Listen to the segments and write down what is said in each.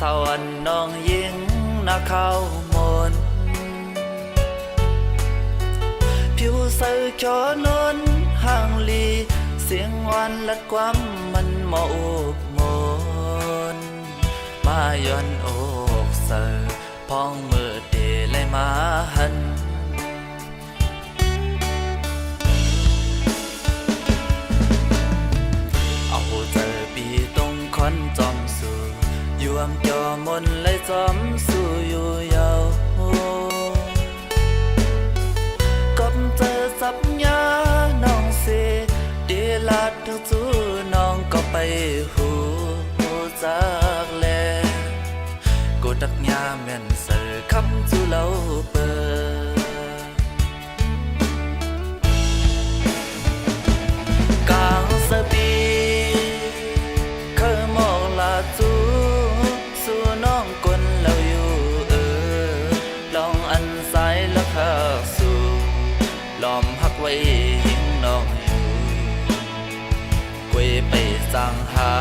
สาวน้องยิงนาข้าวมนผิวใสจอนนห่างลีเสียงหวานลัดความมันหมออกมนมาย้อนอกเสอพ้องมือเดเลยมาหันเอาเจอปีตรงคอนจอมสู่ยวมจอมนเลยจอมสู่อยู่ยาวกบเจอสับยาน้องเสเดลาดทุกจูน้องก็ไปหูจากแลกูตักยาแม่นเสือคำจูเล่าเปิดกลางสปีเคยมองลาจูสู่น้องกลเราอยู่ลองอันสายแล้วข้าสู่ล้อมหักไว้หิงน้องอยู่กวยไปสั่งหา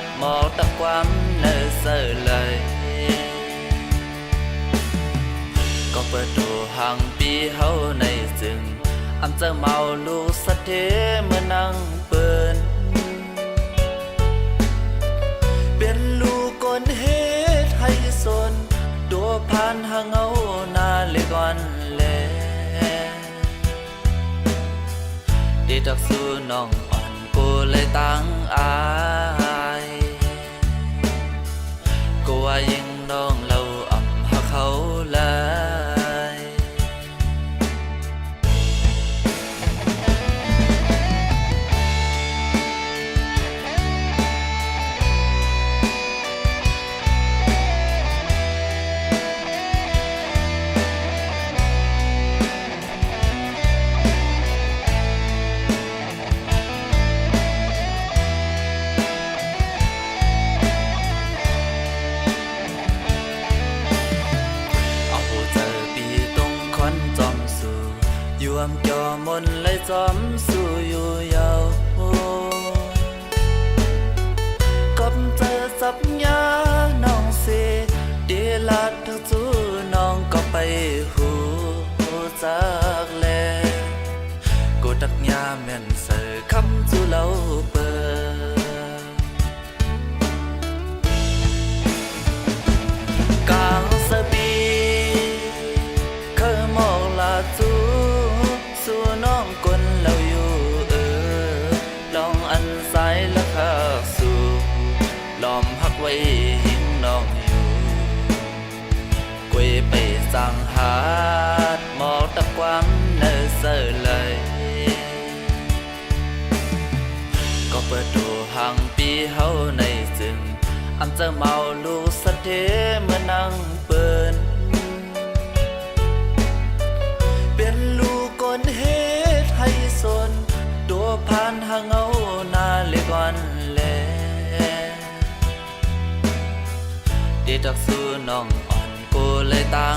ดหมอกตะความเนื้อเสือเลยก็เปิดดูห่างปีเฮาในจึงอำจะเมาลูกสะเทเมื่อนั่งเปินเป็นลูกกนเฮ็ดให้สนตัวผ่านหางเอาหน้าเล็กอ่อนแลดีจักสู้น้องอ่อนกูเลยตั้งอายกูว่ายิ่งน้องเราอ่ำหาเขาเลยยวมจอมนเลยจอมสู่อยู่ยาวกบเจอสับยาน้องเสเดลาดทุกจูน้องก็ไปหูจากแลกูตักยาแม่นเสือคำจูเล่าเปิดกลางสปีเคยมองลาจูสู่น้องกลเราอยู่ลองอันสายแล้วข้าสู่ล้อมหักไว้หิงน้องอยู่กวยไปสั่งหาดหมอกตะความเนื้อเสือเลยก็เปิดดูห่างปีเฮาในจึงอำจะเมาลูกสะเทเมื่อนั่งเปินเป็นลูกกนเฮ็ดให้สนตัวผ่านหางเอาหน้าเล็กอ่อนแลดีจักสู้น้องอ่อนกูเลยตั้